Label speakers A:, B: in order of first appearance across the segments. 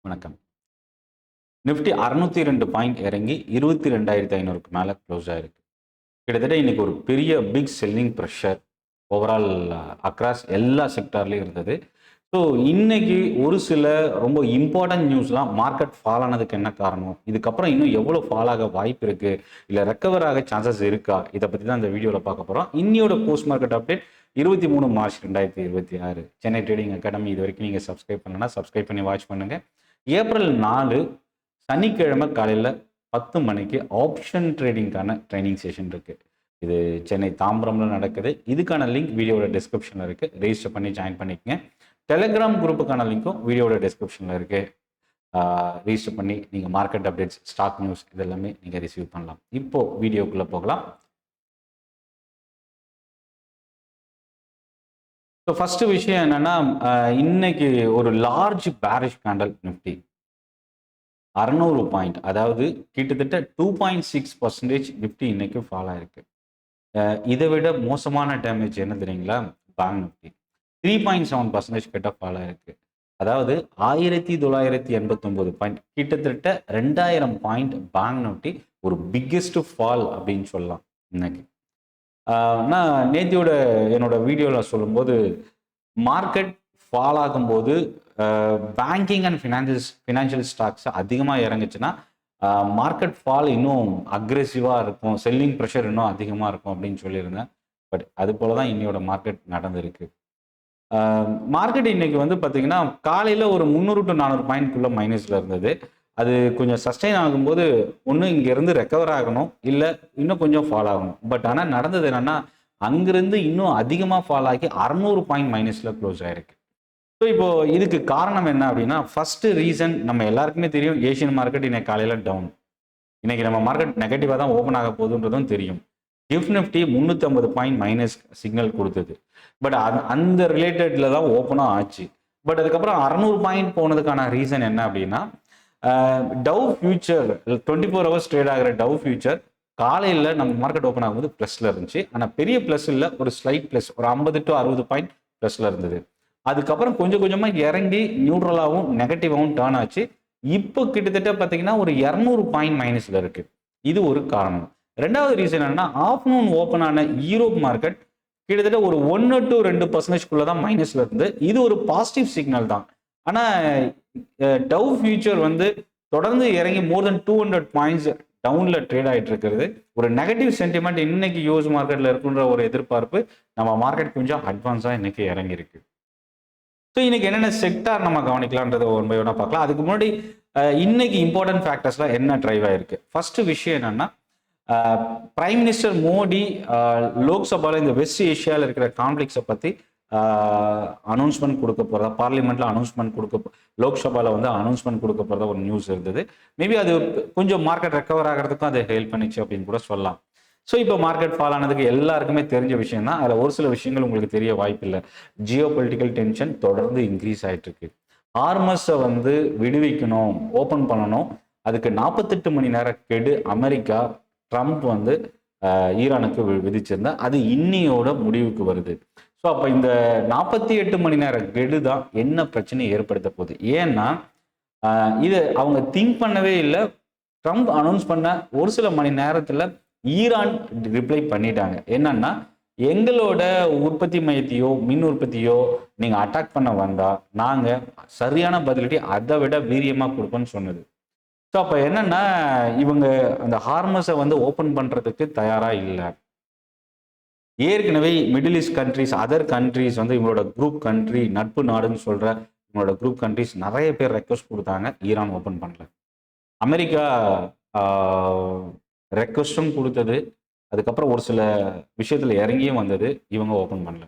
A: வணக்கம். Nifty 602 point இறங்கி 22,500க்கு மேலே க்ளோஸ் ஆயிருக்கு. கிட்டத்தட்ட இன்னைக்கு ஒரு பெரிய big selling pressure overall across எல்லா செக்டார்லையும் இருந்தது. ஸோ இன்னைக்கு ஒரு சில ரொம்ப இம்பார்ட்டன்ட் நியூஸ்லாம் மார்க்கெட் ஃபால் ஆனதுக்கு என்ன காரணம், இதுக்கப்புறம் இன்னும் எவ்வளோ ஃபால் ஆக வாய்ப்பு இருக்குது, இல்லை ரெக்கவர் ஆக சான்சஸ் இருக்கா, இதை பற்றி தான் இந்த வீடியோவில் பார்க்க போகிறோம். இன்னியோட post market update 23 March 2026. Chennai trading academy இது வரைக்கும் நீங்கள் சப்ஸ்கிரைப் பண்ணலன்னா சப்ஸ்கிரைப் பண்ணி வாட்ச் பண்ணுங்கள். ஏப்ரல் 4 சனிக்கிழமை காலையில் 10 மணிக்கு ஆப்ஷன் ட்ரேடிங்கான ட்ரைனிங் செஷன் இருக்குது. இது சென்னை தாம்பரம்ல நடக்குது. இதுக்கான லிங்க் வீடியோட டிஸ்கிரிப்ஷனில் இருக்குது. ரெஜிஸ்டர் பண்ணி ஜாயின் பண்ணிக்கங்க. டெலிகிராம் குரூப்புக்கான லிங்க்கும் வீடியோட டிஸ்கிரிப்ஷனில் இருக்குது. ரெஜிஸ்டர் பண்ணி நீங்கள் மார்க்கெட் அப்டேட்ஸ், ஸ்டாக் நியூஸ் இதெல்லாமே நீங்கள் ரிசீவ் பண்ணலாம். இப்போது வீடியோக்குள்ளே போகலாம். ஸோ ஃபஸ்ட்டு விஷயம் என்னென்னா, இன்னைக்கு ஒரு large bearish candle Nifty 600 point, அதாவது கிட்டத்தட்ட 2.6% நிஃப்டி இன்னைக்கு ஃபால் ஆயிருக்கு. இதை விட மோசமான டேமேஜ் என்ன தெரியுங்களா? பேங்க் நிஃப்டி 3.7% கிட்ட ஃபால் ஆயிருக்கு. அதாவது 1989 பாயிண்ட், கிட்டத்தட்ட 2000 பாயிண்ட் பேங்க் நிஃப்டி ஒரு பிக்கெஸ்ட் ஃபால் அப்படின்னு சொல்லலாம் இன்னைக்கு. நான் நேத்தியோட என்னோட வீடியோவில் சொல்லும்போது, மார்க்கெட் ஃபால் ஆகும்போது பேங்கிங் அண்ட் ஃபினான்ஷியல் ஸ்டாக்ஸ் அதிகமாக இறங்குச்சுன்னா மார்க்கெட் ஃபால் இன்னும் அக்ரெசிவாக இருக்கும், செல்லிங் ப்ரெஷர் இன்னும் அதிகமாக இருக்கும் அப்படின்னு சொல்லியிருந்தேன். பட் அது போல தான் இன்னையோட மார்க்கெட் நடந்திருக்கு. மார்க்கெட் இன்னைக்கு வந்து பார்த்தீங்கன்னா காலையில் ஒரு 300 to 400 பாயிண்ட்குள்ளே மைனஸில் இருந்தது. அது கொஞ்சம் சஸ்டெயின் ஆகும்போது ஒன்று இங்கேருந்து ரெக்கவர் ஆகணும், இல்லை இன்னும் கொஞ்சம் ஃபால் ஆகணும். பட் ஆனால் நடந்தது என்னென்னா, அங்கிருந்து இன்னும் அதிகமாக ஃபால் ஆகி 600 பாயிண்ட் மைனஸில் க்ளோஸ் ஆயிருக்கு. ஸோ இப்போ இதுக்கு காரணம் என்ன அப்படின்னா, ஃபர்ஸ்ட் ரீசன் நம்ம எல்லாருக்குமே தெரியும், ஏஷியன் மார்க்கெட் இன்னைக்கு காலையில் டவுன். இன்னைக்கு நம்ம மார்க்கெட் நெகட்டிவாக தான் ஓப்பன் ஆக போகுதுன்றதும் தெரியும். Gift Nifty 350 point minus signal கொடுத்தது. பட் அந்த ரிலேட்டடில் தான் ஓப்பனாக ஆச்சு. பட் அதுக்கப்புறம் 600 பாயிண்ட் போனதுக்கான ரீசன் என்ன அப்படின்னா, டவ் ஃபியூச்சர் 24 ஹவர்ஸ் ட்ரேட் ஆகிற டவ் ஃபியூச்சர் காலையில் நம்ம மார்க்கெட் ஓப்பன் ஆகும்போது ப்ளஸில் இருந்துச்சு. ஆனால் பெரிய ப்ளஸ் இல்லை, ஒரு ஸ்லைட் ப்ளஸ், ஒரு 50 to 60 பாயிண்ட் ப்ளஸில் இருந்தது. அதுக்கப்புறம் கொஞ்சம் கொஞ்சமாக இறங்கி நியூட்ரலாகவும் நெகட்டிவாகவும் டேர்ன் ஆச்சு. இப்போ கிட்டத்தட்ட பார்த்தீங்கன்னா ஒரு 200 பாயிண்ட் மைனஸில் இருக்குது. இது ஒரு காரணம். ரெண்டாவது ரீசன் என்னன்னா, ஆஃப்டர்நூன் ஓப்பன் ஆன யூரோப் மார்க்கெட் கிட்டத்தட்ட ஒரு 1 to 2% தான் மைனஸில் இருந்து. இது ஒரு பாசிட்டிவ் சிக்னல் தான். ஆனால் டவ் ஃபியூச்சர் வந்து தொடர்ந்து இறங்கி மோர் தென் 200 பாயிண்ட்ஸ் டவுனில் ட்ரேட் ஆகிட்டு இருக்கிறது. ஒரு நெகட்டிவ் சென்டிமெண்ட் இன்னைக்கு யூஎஸ் மார்க்கெட்டில் இருக்குன்ற ஒரு எதிர்பார்ப்பு நம்ம மார்க்கெட் கொஞ்சம் அட்வான்ஸாக இன்னைக்கு இறங்கியிருக்கு. ஸோ இன்னைக்கு என்னென்ன செக்டார் நம்ம கவனிக்கலான்றதை ஒன் பை ஒன்னாக பார்க்கலாம். அதுக்கு முன்னாடி இன்னைக்கு இம்பார்ட்டன்ட் ஃபேக்டர்ஸ்லாம் என்ன ட்ரைவ் ஆயிருக்கு. ஃபர்ஸ்ட் விஷயம் என்னன்னா, பிரைம் மினிஸ்டர் மோடி லோக்சபாவில் இந்த வெஸ்ட் ஏஷியாவில் இருக்கிற கான்ஃப்ளிக்ஸை பற்றி அனௌன்ஸ்மெண்ட் கொடுக்க போகிறதா, பார்லிமெண்ட்ல அனௌன்ஸ்மெண்ட் கொடுக்க, லோக்சபாவில் வந்து அனௌன்ஸ்மெண்ட் கொடுக்க போகிறதா ஒரு நியூஸ் இருந்தது. மேபி அது கொஞ்சம் மார்க்கெட் ரெக்கவர் ஆகிறதுக்கும் அது ஹெல்ப் பண்ணிச்சு அப்படின்னு கூட சொல்லலாம். ஸோ இப்போ மார்க்கெட் ஃபால் ஆனதுக்கு எல்லாருக்குமே தெரிஞ்ச விஷயம் தான். அதில் ஒரு சில விஷயங்கள் உங்களுக்கு தெரிய வாய்ப்பில்லை. ஜியோ பொலிட்டிக்கல் டென்ஷன் தொடர்ந்து இன்க்ரீஸ் ஆகிட்டு இருக்கு. ஹார்மஸை வந்து விடுவிக்கணும், ஓப்பன் பண்ணணும். அதுக்கு 48 மணி நேர கெடு அமெரிக்கா, ட்ரம்ப் வந்து ஈரானுக்கு விதிச்சிருந்தா அது இன்னியோட முடிவுக்கு வருது. ஸோ அப்போ இந்த 48 மணி நேர கெடு தான் என்ன பிரச்சனை ஏற்படுத்த போகுது. ஏன்னா இது அவங்க திங்க் பண்ணவே இல்லை. ட்ரம்ப் அனௌன்ஸ் பண்ண ஒரு சில மணி நேரத்தில் ஈரான் ரிப்ளை பண்ணிட்டாங்க. என்னன்னா, எங்களோட உற்பத்தி மையத்தையோ மின் உற்பத்தியோ நீங்க அட்டாக் பண்ண வந்தா நாங்க சரியான பதிலடி அதை விட வீரியமா கொடுப்போம்னு சொன்னது. ஸோ அப்போ என்னன்னா, இவங்க அந்த ஹார்மஸை வந்து ஓப்பன் பண்றதுக்கு தயாரா இல்லை. ஏற்கனவே middle east countries, other countries வந்து இவங்களோட குரூப் கண்ட்ரி, நட்பு நாடுன்னு சொல்ற இவங்களோட குரூப் கண்ட்ரிஸ் நிறைய பேர் ரெக்வஸ்ட் கொடுத்தாங்க, ஈரான் ஓப்பன் பண்ணல. அமெரிக்கா ரெக்வஸ்டும் கொடுத்தது, அதுக்கப்புறம் ஒரு சில விஷயத்துல இறங்கியும் வந்தது, இவங்க ஓப்பன் பண்ணல.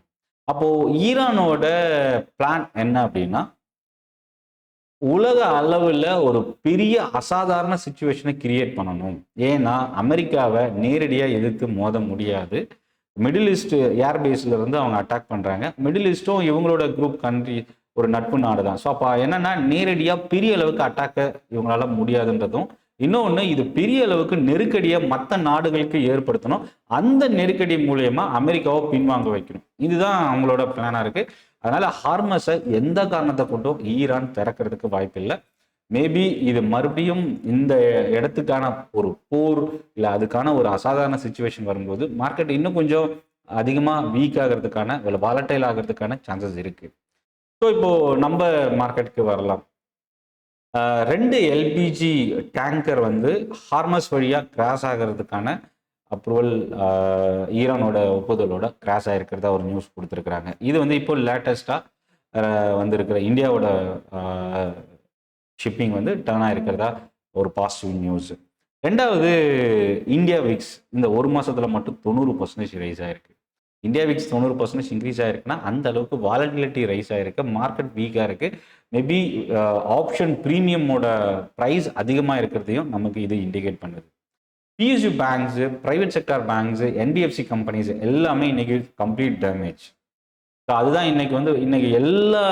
A: அப்போ ஈரானோட பிளான் என்ன அப்படின்னா, உலக அளவில் ஒரு பெரிய அசாதாரண சிச்சுவேஷனை கிரியேட் பண்ணணும். ஏன்னா அமெரிக்காவை நேரடியாக எதிர்த்து மோத முடியாது. மிடில் ஈஸ்ட் ஏர்பேஸ்ல இருந்து அவங்க அட்டாக் பண்றாங்க. மிடில் ஈஸ்டும் இவங்களோட குரூப் கண்ட்ரி, ஒரு நட்பு நாடு தான். ஸோ அப்போ என்னன்னா, நேரடியாக பெரிய அளவுக்கு அட்டாக்க இவங்களால முடியாதுன்றதும், இன்னொன்று இது பெரிய அளவுக்கு நெருக்கடியை மற்ற நாடுகளுக்கு ஏற்படுத்தணும். அந்த நெருக்கடி மூலயமா அமெரிக்காவை பின்வாங்க வைக்கணும். இதுதான் அவங்களோட பிளானா இருக்கு. அதனால ஹார்மஸை எந்த காரணத்தை கொண்டும் ஈரான் திறக்கிறதுக்கு வாய்ப்பில்லை. மேபி இது மறுபடியும் இந்த இடத்துக்கான ஒரு போர் இல்லை அதுக்கான ஒரு அசாதாரண சுச்சுவேஷன் வரும்போது மார்க்கெட் இன்னும் கொஞ்சம் அதிகமாக வீக் ஆகிறதுக்கான இல்லை வாலட்டைல் ஆகிறதுக்கான சான்சஸ் இருக்கு. ஸோ இப்போ நம்ம மார்க்கெட்டுக்கு வரலாம். 2 எல்பிஜி டேங்கர் வந்து ஹார்மஸ் வழியாக கிராஸ் ஆகிறதுக்கான அப்ரூவல் ஈரானோட ஒப்புதலோட கிராஸ் ஆகிருக்கிறதா ஒரு நியூஸ் கொடுத்துருக்குறாங்க. இது வந்து இப்போ லேட்டஸ்ட்டாக வந்திருக்கிற இந்தியாவோட ஷிப்பிங் வந்து டர்ன் ஆகிருக்கிறதா ஒரு பாசிட்டிவ் நியூஸ். ரெண்டாவது, இந்தியா விக்ஸ் இந்த ஒரு மாதத்தில் மட்டும் 90% ரைஸ் ஆகிருக்கு. இந்தியா விக்ஸ் 90% இன்க்ரீஸ் ஆகிருக்குன்னா அந்த அளவுக்கு வாலட்டிலிட்டி ரைஸ் ஆகிருக்கு, மார்க்கெட் வீக்காக இருக்குது. மேபி ஆப்ஷன் ப்ரீமியமோட ப்ரைஸ் அதிகமாக இருக்கிறதையும் நமக்கு இது இண்டிகேட் பண்ணுது. PSU banks, private sector banks, NBFC companies எல்லாமே இன்னைக்கு கம்ப்ளீட் டேமேஜ். ஸோ அதுதான் இன்னைக்கு எல்லா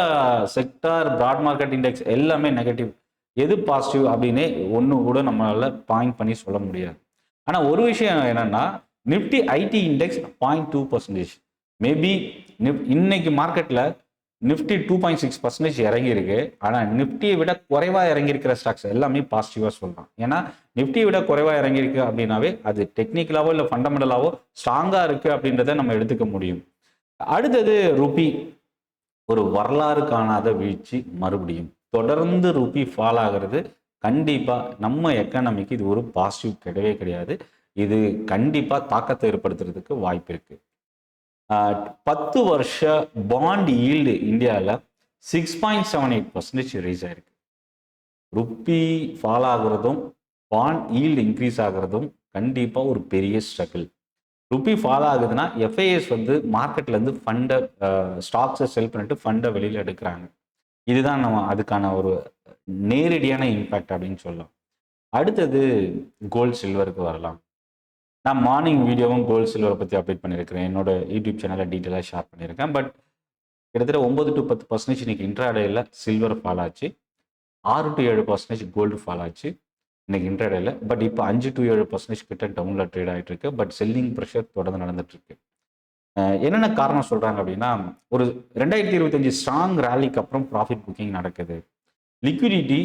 A: செக்டார் பிராட் மார்க்கெட் இண்டெக்ஸ் எல்லாமே நெகட்டிவ். எது பாசிட்டிவ் அப்படின்னு ஒன்று கூட நம்மளால பாயிண்ட் பண்ணி சொல்ல முடியாது. ஆனால் ஒரு விஷயம் என்னன்னா, நிஃப்டி ஐடி இண்டெக்ஸ் 0.2%. மேபி இன்னைக்கு மார்க்கெட்டில் நிஃப்டி 2.6% இறங்கியிருக்கு. ஆனால் நிஃப்டியை விட குறைவாக இறங்கியிருக்கிற ஸ்டாக்ஸ் எல்லாமே பாசிட்டிவாக சொல்லலாம். ஏன்னா நிஃப்டியை விட குறைவாக இறங்கியிருக்கு அப்படின்னாவே அது டெக்னிக்கலாவோ இல்லை ஃபண்டமெண்டலாவோ ஸ்ட்ராங்காக இருக்குது அப்படின்றத நம்ம எடுத்துக்க முடியும். அடுத்தது ருபி, ஒரு வரலாறு காணாத வீழ்ச்சி. மறுபடியும் தொடர்ந்து ருபி ஃபால் ஆகிறது கண்டிப்பாக நம்ம எக்கானமிக்கு இது ஒரு பாசிட்டிவ் கிடையவே கிடையாது. இது கண்டிப்பாக தாக்கத்தை ஏற்படுத்துறதுக்கு வாய்ப்பு இருக்கு. 10 வருஷ பாண்ட் ஈல்டு இந்தியாவில் 6.78% ரைஸ் ஆயிருக்கு. ருப்பி ஃபால் ஆகுறதும் பாண்ட் ஈல்டு இன்க்ரீஸ் ஆகுறதும் கண்டிப்பாக ஒரு பெரிய ஸ்ட்ரகிள். ருப்பி ஃபால் ஆகுதுன்னா எஃப்ஐஎஸ் வந்து மார்க்கெட்லேருந்து ஃபண்டை ஸ்டாக்ஸை செல் பண்ணிட்டு ஃபண்டை வெளியில் எடுக்கிறாங்க. இதுதான் நம்ம அதுக்கான ஒரு நேரடியான இம்பேக்ட் அப்படின்னு சொல்லலாம். அடுத்தது கோல்டு சில்வருக்கு வரலாம். நான் மார்னிங் வீடியோவும் கோல்டு சில்வரை பற்றி அப்டேட் பண்ணியிருக்கிறேன், என்னோட யூடியூப் சேனலில் டீட்டெயிலாக ஷேர் பண்ணியிருக்கேன். பட் கிட்டத்தட்ட 9 to 10% இன்னைக்கு இன்ட்ராடேயில் சில்வர் ஃபால் ஆச்சு, 6 to 7% கோல்டு ஃபால் ஆச்சு இன்னைக்கு இன்ட்ராடேயில். பட் இப்போ 5 to 7% கிட்ட டவுனில் ட்ரேட் ஆகிட்டு இருக்கு. பட் செல்லிங் ப்ரெஷர் தொடர்ந்து நடந்துட்டு இருக்கு. என்னென்ன காரணம் சொல்கிறாங்க அப்படின்னா, ஒரு 2025 ஸ்ட்ராங் ரேலிக்கு அப்புறம் ப்ராஃபிட் புக்கிங் நடக்குது. லிக்விடிட்டி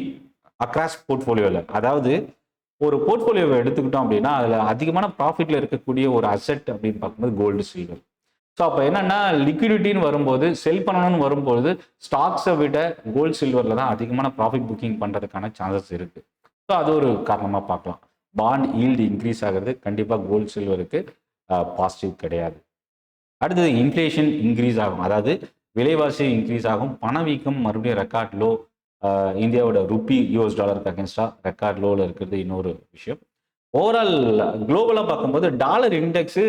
A: அக்ராஸ் போர்ட்ஃபோலியோவில், அதாவது ஒரு போர்ட்ஃபோலியோவை எடுத்துக்கிட்டோம் அப்படின்னா அதில் அதிகமான ப்ராஃபிட்டில் இருக்கக்கூடிய ஒரு அசெட் அப்படின்னு பார்க்கும்போது கோல்டு சில்வர். ஸோ அப்போ என்னென்னா லிக்விடிட்டின்னு வரும்போது, செல் பண்ணணும்னு வரும்போது ஸ்டாக்ஸை விட கோல்டு சில்வரில் தான் அதிகமான ப்ராஃபிட் புக்கிங் பண்ணுறதுக்கான சான்சஸ் இருக்குது. ஸோ அது ஒரு காரணமாக பார்க்கலாம். பாண்ட் ஈல்டு இன்க்ரீஸ் ஆகிறது கண்டிப்பாக கோல்டு சில்வருக்கு பாசிட்டிவ் கிடையாது. அடுத்தது இன்ஃப்ளேஷன் இன்க்ரீஸ் ஆகும், அதாவது விலைவாசி இன்க்ரீஸ் ஆகும், பணவீக்கம் மறுபடியும் ரெக்கார்ட் லோ. இந்தியாவோட ருப்பி யூஎஸ் டாலருக்கு அகேன்ஸ்டாக ரெக்கார்ட் லோவில் இருக்கிறது இன்னொரு விஷயம். ஓவரால் குளோபலாக பார்க்கும்போது டாலர் இண்டெக்ஸு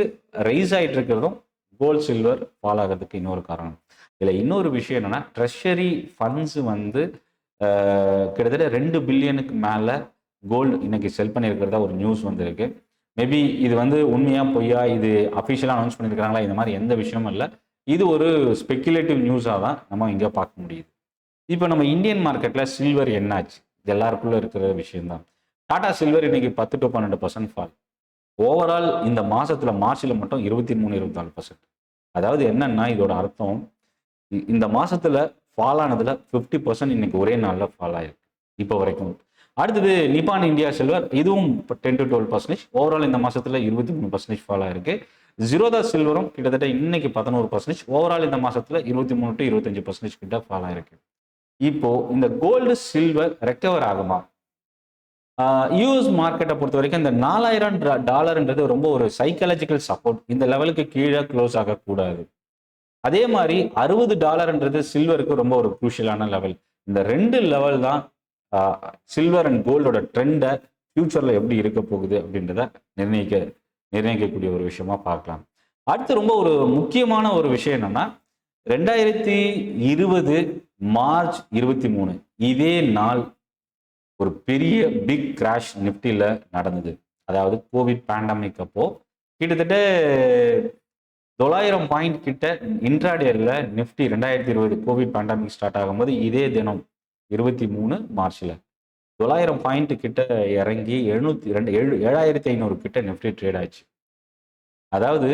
A: ரைஸ் ஆகிட்டு இருக்கிறதும் கோல்டு சில்வர் ஃபால் ஆகிறதுக்கு இன்னொரு காரணம். இதில் இன்னொரு விஷயம் என்னென்னா, ட்ரெஷரி ஃபண்ட்ஸ் வந்து கிட்டத்தட்ட 2 பில்லியனுக்கு மேலே கோல்டு இன்னைக்கு செல் பண்ணியிருக்கிறதா ஒரு நியூஸ் வந்திருக்கு. மேபி இது வந்து உண்மையா பொய்யா, இது அஃபிஷியலாக அனௌன்ஸ் பண்ணியிருக்கிறாங்களா, இந்த மாதிரி எந்த விஷயமும் இல்லை. இது ஒரு ஸ்பெக்குலேட்டிவ் நியூஸாக தான் நம்ம இங்கே பார்க்க முடியுது. இப்போ நம்ம இந்தியன் மார்க்கெட்டில் சில்வர் என்னாச்சு, இது எல்லாருக்குள்ள இருக்கிற விஷயம்தான். டாடா சில்வர் இன்னைக்கு 10 to 12% ஃபால். ஓவரால் இந்த மாதத்தில் மார்ச்சில் மட்டும் 23-24%. அதாவது என்னன்னா இதோட அர்த்தம், இந்த மாதத்தில் ஃபால் ஆனதில் 50% இன்னைக்கு ஒரே நாளில் ஃபால் ஆயிருக்கு இப்போ வரைக்கும். அடுத்தது நிப்பான் இந்தியா சில்வர், இதுவும் 10 to 12%. ஓவரால் இந்த மாதத்தில் 23% ஃபால் ஆயிருக்கு. ஜீரோதா சில்வரும் கிட்டத்தட்ட இன்னைக்கு 11%. ஓவரால் இந்த மாதத்தில் 23 to 25% கிட்ட ஃபால் ஆயிருக்கு. இப்போ இந்த கோல்டு சில்வர் ரெக்கவர் ஆகுமா? யூஎஸ் மார்க்கெட்டை பொறுத்த வரைக்கும் இந்த $4000 ரொம்ப ஒரு சைக்காலஜிக்கல் சப்போர்ட். இந்த லெவலுக்கு கீழே க்ளோஸ் ஆகக்கூடாது. அதே மாதிரி $60 சில்வருக்கு ரொம்ப ஒரு குரூஷியலான லெவல். இந்த 2 லெவல் தான் சில்வர் அண்ட் கோல்டோட ட்ரெண்டை ஃபியூச்சரில் எப்படி இருக்க போகுது அப்படின்றத நிர்ணயிக்கக்கூடிய ஒரு விஷயமா பார்க்கலாம். அடுத்து ரொம்ப ஒரு முக்கியமான ஒரு விஷயம் என்னன்னா, 2020 மார்ச் 23 இதே நாள் ஒரு பெரிய பிக் கிராஷ் நிஃப்டியில் நடந்தது. அதாவது கோவிட் பேண்டமிக் அப்போ கிட்டத்தட்ட 900 பாயிண்ட் கிட்ட இன்ட்ராடேல நிஃப்டி 2020 கோவிட் பேண்டமிக் ஸ்டார்ட் ஆகும்போது இதே தினம் 23 மார்ச்ல 900 பாயிண்ட் கிட்ட இறங்கி 7500 கிட்ட நிஃப்டி ட்ரேட் ஆச்சு. அதாவது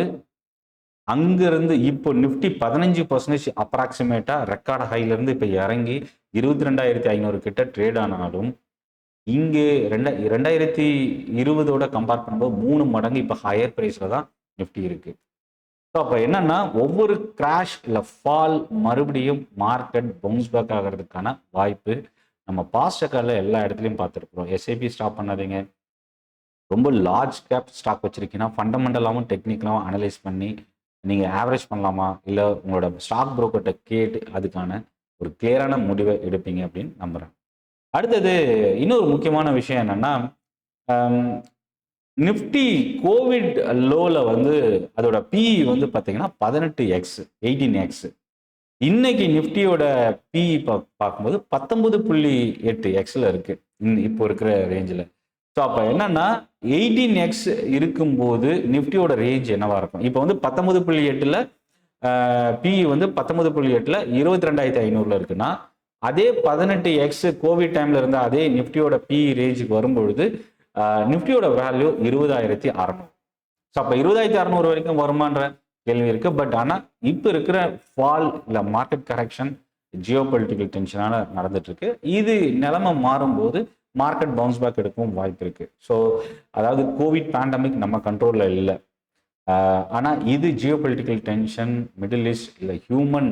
A: அங்கிருந்து இப்போ நிஃப்டி 15% அப்ராக்சிமேட்டா ரெக்கார்ட் ஹைல இருந்து இப்போ இறங்கி 22,500 கிட்ட ட்ரேட் ஆனாலும் இங்கே 2020 கம்பேர் பண்ணும்போது 3 மடங்கு இப்போ ஹையர் ப்ரைஸில் தான் நிஃப்டி இருக்கு. ஸோ அப்போ என்னன்னா ஒவ்வொரு கிராஷ் இல்லை ஃபால் மறுபடியும் மார்க்கெட் பவுன்ஸ் பேக் ஆகிறதுக்கான வாய்ப்பு நம்ம பாஸ்ட் ரெக்கார்டில் எல்லா இடத்துலையும் பார்த்துருக்குறோம். எஸ்ஐபி ஸ்டாப் பண்ணாதீங்க. ரொம்ப லார்ஜ் கேப் ஸ்டாக் வச்சுருக்கீங்கன்னா ஃபண்டமெண்டலாகவும் டெக்னிக்கலாகவும் அனலைஸ் பண்ணி நீங்கள் ஆவரேஜ் பண்ணலாமா இல்லை உங்களோட ஸ்டாக் புரோக்கர்கிட்ட கேட்டு அதுக்கான ஒரு கிளியரான முடிவை எடுப்பீங்க அப்படின்னு நம்புகிறேன். அடுத்தது இன்னொரு முக்கியமான விஷயம் என்னென்னா, நிஃப்டி கோவிட் லோவில் வந்து அதோட பிஇ வந்து பார்த்தீங்கன்னா 18x 18x. இன்னைக்கு நிஃப்டியோட பிஇ பார்க்கும்போது 19.8xல இருக்கு இப்போ இருக்கிற ரேஞ்சில். ஸோ அப்போ என்னன்னா 18x இருக்கும்போது நிஃப்டியோட ரேஞ்ச் என்னவா இருக்கும்? இப்போ வந்து 19.8ல் பிஇ வந்து 19.8ல் 22,500 இருக்குன்னா, அதே 18x கோவிட் டைம்ல இருந்த அதே நிஃப்டியோட பிஇ ரேஞ்சுக்கு வரும்பொழுது நிஃப்டியோட வேல்யூ 20,600. ஸோ அப்போ 20,600 வரைக்கும் வருமான்ற கேள்வி இருக்கு. பட் ஆனால் இப்போ இருக்கிற ஃபால் இல்லை மார்க்கெட் கரெக்ஷன் ஜியோ பொலிட்டிக்கல் டென்ஷனால நடந்துட்டு இருக்கு. இது நிலைமை மாறும்போது மார்க்கெட் பவுன்ஸ் பேக் எடுக்கவும் வாய்ப்பு இருக்கு. ஸோ அதாவது கோவிட் பேண்டமிக் நம்ம கண்ட்ரோல்ல இல்லை. ஆனால் இது geo political tension, middle east இல்லை ஹியூமன்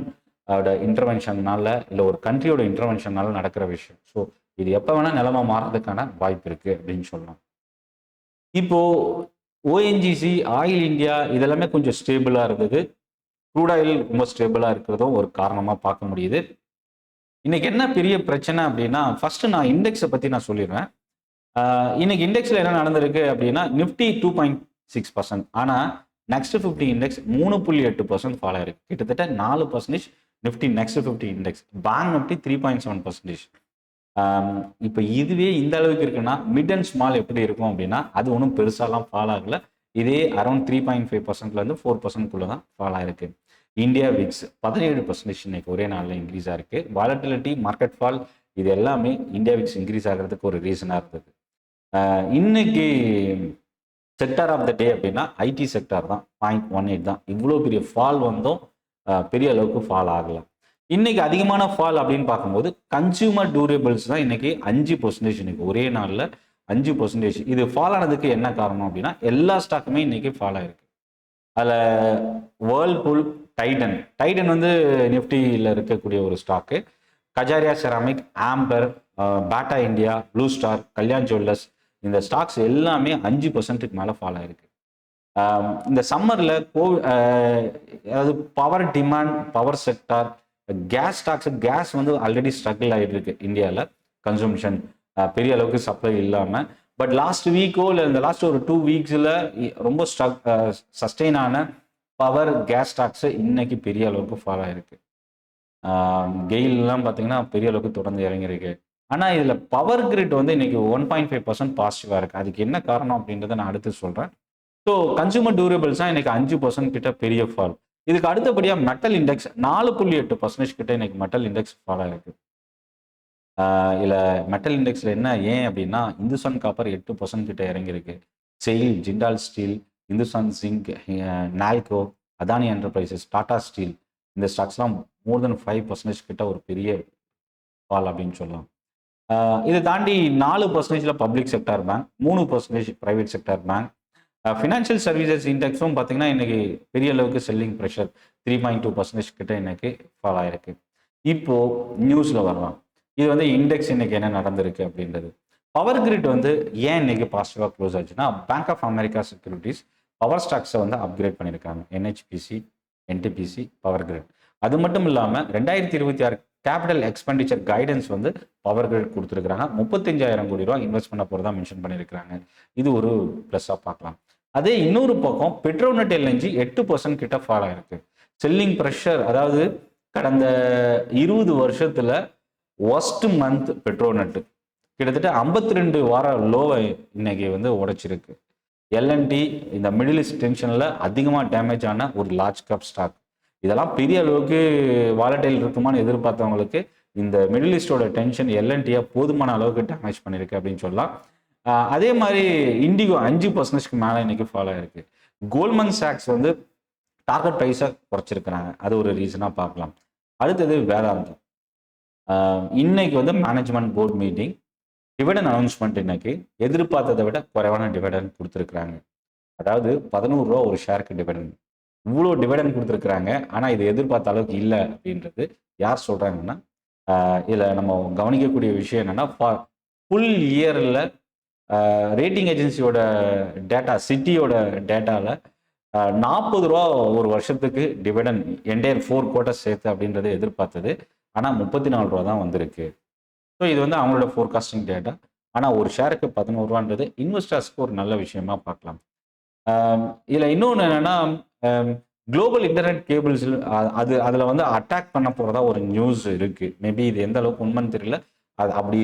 A: இன்டர்வென்ஷன்னால இல்லை ஒரு கண்ட்ரியோட இன்டர்வென்ஷன்னால நடக்கிற விஷயம். ஸோ இது எப்போ வேணால் நிலைமை மாறதுக்கான வாய்ப்பு இருக்கு அப்படின்னு சொல்லலாம். இப்போ ஓஎன்ஜிசி, ஆயில் இந்தியா இதெல்லாமே கொஞ்சம் ஸ்டேபிளாக இருந்தது. க்ரூட் ஆயில் ரொம்ப ஸ்டேபிளாக இருக்கிறதும் ஒரு காரணமாக பார்க்க முடியுது. இன்னைக்கு என்ன பெரிய பிரச்சனை அப்படின்னா, ஃபர்ஸ்ட் நான் இண்டெக்ஸை பற்றி நான் சொல்லிடுறேன். இன்னைக்கு இண்டெக்ஸில் என்ன நடந்திருக்கு அப்படின்னா, நிஃப்டி 2.6%, ஆனால் நெக்ஸ்ட் 50 இண்டெக்ஸ் 3.8% ஃபாலோ ஆயிருக்கு. கிட்டத்தட்ட 4% Nifty next 50 index. Bank Nifty 3.7%. இப்போ இதுவே இந்த அளவுக்கு இருக்குன்னா மிட் அண்ட் ஸ்மால் எப்படி இருக்கும் அப்படின்னா, அது ஒன்றும் பெருசாலாம் ஃபால் ஆகல. இதே அரௌண்ட் 3.5%லேருந்து 4%குள்ள தான் ஃபால் ஆயிருக்கு. இந்தியா விக்ஸ் 17% இன்னைக்கு ஒரே நாளில் இன்க்ரீஸ் ஆயிருக்கு. வாலட்டிலிட்டி, மார்க்கெட் ஃபால் இது எல்லாமே இந்தியா விக்ஸ் இன்க்ரீஸ் ஆகிறதுக்கு ஒரு ரீசனாக இருந்தது. இன்னைக்கு செக்டார் ஆஃப் த டே அப்படின்னா ஐடி செக்டார் தான். 0.18 தான். இவ்வளோ பெரிய ஃபால் வந்தும் பெரிய அளவுக்கு ஃபால் ஆகலை. இன்னைக்கு அதிகமான ஃபால் அப்படின்னு பார்க்கும்போது கன்சியூமர் டியூரபிள்ஸ் தான் இன்னைக்கு 5%. இன்னைக்கு ஒரே நாளில் 5%. இது ஃபால் ஆனதுக்கு என்ன காரணம் அப்படின்னா, எல்லா ஸ்டாக்குமே இன்னைக்கு ஃபால் ஆயிருக்கு. அதில் வேர்ல்பூல், டைடன் வந்து நிஃப்டியில் இருக்கக்கூடிய ஒரு stock. Kajaria ceramic, Amber, Bata India, blue star, Kalyan jewellers இந்த ஸ்டாக்ஸ் எல்லாமே 5%க்கு மேலே ஃபால் ஆயிருக்கு. இந்த சம்மரில் அதாவது power demand, power sector, gas stocks, gas வந்து ஆல்ரெடி ஸ்ட்ரகிள் ஆகிட்டு இருக்கு இந்தியாவில். கன்சம்ஷன் பெரிய அளவுக்கு சப்ளை இல்லாமல். பட் லாஸ்ட் வீக்கோ இல்லை இந்த லாஸ்ட் ஒரு 2 வீக்ஸில் ரொம்ப சஸ்டெயின் ஆன பவர் கேஸ் ஸ்டாக்ஸ் இன்னைக்கு பெரிய அளவுக்கு ஃபாலோ ஆயிருக்கு. கெயிலெலாம் பார்த்தீங்கன்னா பெரிய அளவுக்கு தொடர்ந்து இறங்கியிருக்கு. ஆனால் இதில் பவர் கிரிட் வந்து இன்னைக்கு 1.5% பாசிட்டிவாக இருக்குது. அதுக்கு என்ன காரணம் அப்படின்றத நான் அடுத்து சொல்கிறேன். ஸோ கன்சூமர் டியூரபிள்ஸ் தான் இன்னைக்கு 5% கிட்ட பெரிய ஃபால். இதுக்கு அடுத்தபடியாக மெட்டல் இண்டெக்ஸ் 4.8% கிட்ட இன்னைக்கு மெட்டல் இண்டெக்ஸ் ஃபாலோ ஆயிருக்கு. இதில் மெட்டல் இண்டெக்ஸில் என்ன ஏன் அப்படின்னா, இந்துஸ்தான் காப்பர் 8% கிட்ட இறங்கியிருக்கு. SAIL, Jindal steel, Hindustan zinc, NALCO, Adani enterprises, Tata steel இந்த ஸ்டாக்ஸ்லாம் மோர் தென் 5% கிட்ட ஒரு பெரிய ஃபால் அப்படின்னு சொல்லலாம். இதை தாண்டி 4% public sector bank, 3% private sector bank. Financial services இண்டெக்ஸும் பார்த்தீங்கன்னா இன்னைக்கு பெரிய அளவுக்கு செல்லிங் ப்ரெஷர் 3.2% கிட்ட இன்னைக்கு ஃபால் ஆயிருக்கு. இப்போ நியூஸில் வரலாம். இது வந்து இண்டெக்ஸ் இன்னைக்கு என்ன நடந்திருக்கு அப்படின்றது. பவர் கிரிட் வந்து ஏன் இன்னைக்கு பாசிட்டிவாக க்ளோஸ் ஆச்சுன்னா, Bank of America securities power ஸ்டாக்ஸை வந்து அப்கிரேட் பண்ணியிருக்காங்க. என்ஹெச்பிசி, என்டிபிசி, பவர் கிரிட். அது மட்டும் இல்லாமல் 2026 கேபிட்டல் எக்ஸ்பெண்டிச்சர் கைடன்ஸ் வந்து பவர் கிரிட் கொடுத்துருக்காங்க. 35,000 கோடி ரூபா இன்வெஸ்ட் பண்ண போகிறதா மென்ஷன் பண்ணியிருக்காங்க. இது ஒரு ப்ளஸ்ஸாக பார்க்கலாம். அதே இன்னொரு பக்கம் பெட்ரோநெட் எல்என்ஜி 8% கிட்ட ஃபால் ஆயிருக்கு. செல்லிங் ப்ரெஷர், அதாவது கடந்த 20 வருஷத்துல ஒஸ்ட் மந்த் பெட்ரோநெட் கிட்டத்தட்ட 52 வார லோவை இன்னைக்கு வந்து உடைச்சிருக்கு. எல்என்டி இந்த மிடில் ஈஸ்ட் டென்ஷனில் அதிகமாக டேமேஜ் ஆன ஒரு லார்ஜ் கேப் ஸ்டாக். இதெல்லாம் பெரிய அளவுக்கு வாலடைல் இருக்குமான்னு எதிர்பார்த்தவங்களுக்கு இந்த மிடில் ஈஸ்டோட டென்ஷன் எல்என்டியை போதுமான அளவுக்கு டேமேஜ் பண்ணியிருக்கு அப்படின்னு சொல்லலாம். அதே மாதிரி இண்டிகோ 5%க்கு மேலே இன்னைக்கு ஃபாலோ ஆயிருக்கு. கோல்ட்மன் சாக்ஸ் வந்து டார்கெட் ப்ரைஸை குறைச்சிருக்கிறாங்க. அது ஒரு ரீசனாக பார்க்கலாம். அடுத்தது வேதாந்தம். இன்னைக்கு வந்து management board meeting. Dividend announcement இன்னைக்கு எதிர்பார்த்ததை விட குறைவான டிவிடன் கொடுத்துருக்குறாங்க. அதாவது 11 ரூபா ஒரு ஷேருக்கு டிவிடன். இவ்வளோ டிவிடன் கொடுத்துருக்குறாங்க. ஆனால் இது எதிர்பார்த்த அளவுக்கு இல்லை அப்படின்றது யார் சொல்றாங்கன்னா, இதில் நம்ம கவனிக்கக்கூடிய விஷயம் என்னன்னா, ஃபுல் இயரில் ரேட்டிங் ஏஜென்சியோட டேட்டா, சிட்டியோட டேட்டாவில் 40 ரூபா ஒரு வருஷத்துக்கு டிவிடன் என்டையர் 4 குவார்ட்டர்ஸ் சேர்த்து அப்படின்றத எதிர்பார்த்தது. ஆனால் 34 ரூபா தான் வந்திருக்கு. ஸோ இது வந்து அவங்களோட ஃபோர்காஸ்டிங் டேட்டா. ஆனால் ஒரு ஷேருக்கு 11 ரூபான்றது இன்வெஸ்டர்ஸ்க்கு ஒரு நல்ல விஷயமா பார்க்கலாம். இதில் இன்னொன்று என்னன்னா, குளோபல் இன்டர்நெட் கேபிள்ஸ் அதில் வந்து அட்டாக் பண்ண போகிறதா ஒரு நியூஸ் இருக்கு. மேபி இது எந்த அளவுக்கு உண்மைன்னு தெரியல. அது அப்படி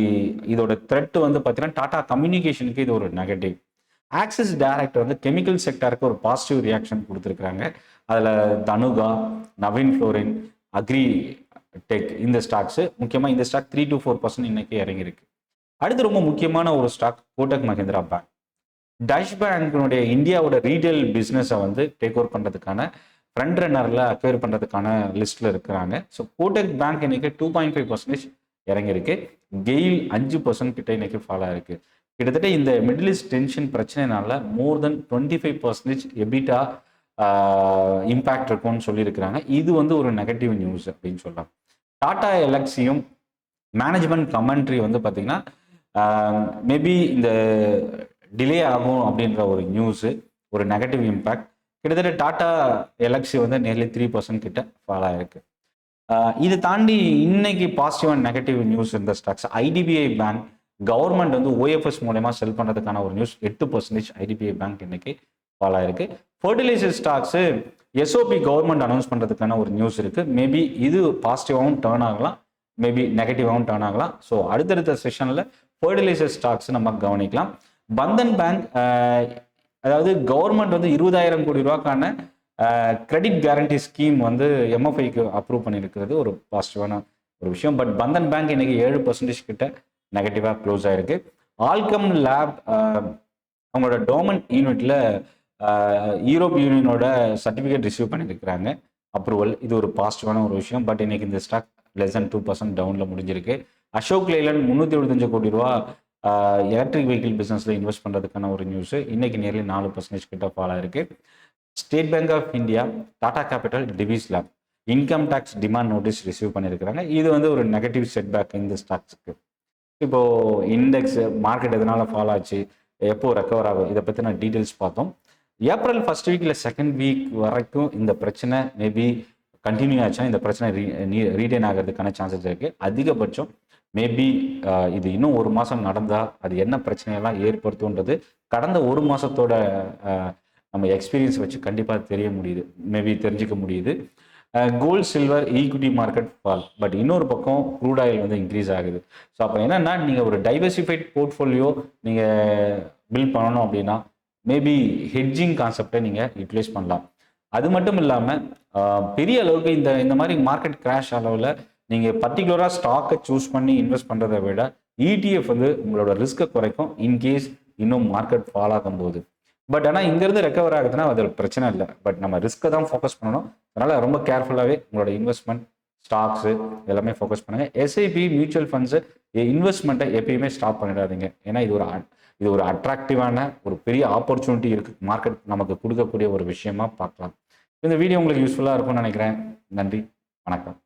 A: இதோட த்ரெட் வந்து பார்த்தீங்கன்னா டாடா கம்யூனிகேஷனுக்கு இது ஒரு நெகட்டிவ். ஆக்சிஸ் டைரக்ட் வந்து கெமிக்கல் செக்டருக்கு ஒரு பாசிட்டிவ் ரியாக்ஷன் கொடுத்துருக்குறாங்க. அதில் Dhanuka, Naveen fluorine, agri tech இந்த ஸ்டாக்ஸ், முக்கியமாக இந்த ஸ்டாக் 3 to 4% இன்னைக்கு இறங்கியிருக்கு. அடுத்து ரொம்ப முக்கியமான ஒரு stock Kotak Mahindra bank. Deutsche பேங்கினுடைய இந்தியாவோட ரீட்டைல் பிஸ்னஸை வந்து டேக் ஓவர் பண்ணுறதுக்கான ஃப்ரண்ட் ரன்னரில் அக்வயர் பண்ணுறதுக்கான லிஸ்ட்டில் இருக்கிறாங்க. ஸோ கோடக் பேங்க் இன்னைக்கு 2.5% இறங்கியிருக்கு. கெயில் 5% கிட்ட இன்னைக்கு ஃபாலோ ஆயிருக்கு. கிட்டத்தட்ட இந்த மிடில் ஈஸ்ட் டென்ஷன் பிரச்சனைனால மோர் தென் 25% எபிட்டா இம்பேக்ட் இருக்கும்னு சொல்லியிருக்கிறாங்க. இது வந்து ஒரு நெகட்டிவ் நியூஸ் அப்படின்னு சொல்லலாம். டாடா எல்எக்ஸியும் மேனேஜ்மெண்ட் கமெண்ட்ரி வந்து பார்த்தீங்கன்னா மேபி இந்த டிலே ஆகும் அப்படின்ற ஒரு நியூஸு, ஒரு நெகட்டிவ் இம்பேக்ட். கிட்டத்தட்ட டாடா எல்எக்ஸி வந்து நியர்லி 3% கிட்ட ஃபாலோ ஆயிருக்கு. இது தாண்டி இன்னைக்கு பாசிட்டிவ் அண்ட் நெகட்டிவ் நியூஸ் இந்த ஸ்டாக்ஸ். ஐடிபிஐ பேங்க் கவர்மெண்ட் வந்து ஓஎஃப்எஸ் மூலமா செல் பண்ணுறதுக்கான ஒரு நியூஸ். 8% ஐடிபிஐ பேங்க் இன்னைக்கு ஃபாலோ ஆயிருக்கு. Fertiliser stocks SOP government announce பண்ணுறதுக்கான ஒரு நியூஸ் இருக்கு. மேபி இது பாசிட்டிவாகவும் டேர்ன் ஆகலாம், மேபி நெகட்டிவாகவும் டேர்ன் ஆகலாம். ஸோ அடுத்தடுத்த செஷனில் ஃபர்டிலைசர் ஸ்டாக்ஸ் நம்ம கவனிக்கலாம். பந்தன் பேங்க், அதாவது கவர்மெண்ட் வந்து 20,000 கோடி ரூபாய்க்கான கிரெடிட் கேரண்டி ஸ்கீம் வந்து எம்எஃப்ஐக்கு அப்ரூவ் பண்ணியிருக்கிறது ஒரு பாசிட்டிவான ஒரு விஷயம். பட் பந்தன் பேங்க் இன்னைக்கு 7% கிட்ட நெகட்டிவாக க்ளோஸ் ஆயிருக்கு. ஆல்கம் லேப் அவங்களோட டோமன் யூனிட்ல யூரோப் யூனியனோட சர்டிஃபிகேட் ரிசீவ் பண்ணியிருக்கிறாங்க, அப்ரூவல். இது ஒரு பாசிட்டிவான ஒரு விஷயம். பட் இன்னைக்கு இந்த ஸ்டாக் லெஸ் than 2% டவுனில் முடிஞ்சிருக்கு. அசோக் லேலண்ட் 375 கோடி ரூபா எலக்ட்ரிக் வெஹிக்கிள் பிஸ்னஸில் இன்வெஸ்ட் பண்ணுறதுக்கான ஒரு நியூஸ். இன்னைக்கு நியர்லி 4% கிட்ட ஃபாலோ இருக்கு. State Bank of India, Tata capital, Divi's lab income tax demand notice receive பண்ணியிருக்கிறாங்க. இது வந்து ஒரு நெகட்டிவ் செட்பேக் இந்த ஸ்டாக்ஸுக்கு. இப்போ இண்டெக்ஸ் மார்க்கெட் எதனால ஃபாலோ ஆச்சு, எப்போ ரெக்கவர் ஆகும், இதை பற்றின டீட்டெயில்ஸ் பார்த்தோம். ஏப்ரல் ஃபர்ஸ்ட் வீக் இல்லை செகண்ட் வீக் வரைக்கும் இந்த பிரச்சனை மேபி கண்டினியூ ஆச்சுன்னா இந்த பிரச்சனை ரீடைன் ஆகிறதுக்கான சான்சஸ் இருக்குது. அதிகபட்சம் மேபி இது இன்னும் ஒரு மாதம் நடந்தால் அது என்ன பிரச்சனையெல்லாம் ஏற்படுத்தும்ன்றது கடந்த ஒரு மாதத்தோட நம்ம எக்ஸ்பீரியன்ஸ் வச்சு கண்டிப்பாக தெரிய முடியுது, மேபி தெரிஞ்சுக்க முடியுது. Gold, silver, equity market fall. But இன்னொரு பக்கம் க்ரூட் ஆயில் வந்து இன்க்ரீஸ் ஆகுது. ஸோ அப்போ என்னென்னா நீங்கள் ஒரு டைவர்சிஃபைட் போர்ட்ஃபோலியோ நீங்கள் பில்ட் பண்ணணும் அப்படின்னா மேபி ஹெட்ஜிங் கான்செப்டை நீங்கள் யூட்டிலைஸ் பண்ணலாம். அது மட்டும் இல்லாமல் பெரிய அளவுக்கு இந்த மாதிரி மார்க்கெட் கிராஷ் அளவில் நீங்கள் பர்டிகுலராக ஸ்டாக்கை சூஸ் பண்ணி இன்வெஸ்ட் பண்ணுறதை விட இடிஎஃப் வந்து உங்களோட ரிஸ்க்கை குறைக்கும் இன்கேஸ் இன்னும் மார்க்கெட் ஃபால் ஆகும்போது. பட் ஆனால் இங்கேருந்து ரெக்கவர் ஆகுதுன்னா அது ஒரு பிரச்சனை இல்லை. பட் நம்ம ரிஸ்க்கை தான் ஃபோக்கஸ் பண்ணணும். அதனால் ரொம்ப கேர்ஃபுல்லாகவே உங்களோட இன்வெஸ்ட்மெண்ட் ஸ்டாக்ஸு எல்லாமே ஃபோக்கஸ் பண்ணுங்கள். எஸ்ஐபி மியூச்சுவல் ஃபண்ட்ஸு இன்வெஸ்ட்மெண்ட்டை எப்பயுமே ஸ்டாப் பண்ணிடாதீங்க. ஏன்னா இது ஒரு அட்ராக்டிவான ஒரு பெரிய ஆப்பர்ச்சுனிட்டி இருக்குது, மார்க்கெட் நமக்கு கொடுக்கக்கூடிய ஒரு விஷயமா பார்க்கலாம். இந்த வீடியோ உங்களுக்கு யூஸ்ஃபுல்லாக இருக்கும்னு நினைக்கிறேன். நன்றி, வணக்கம்.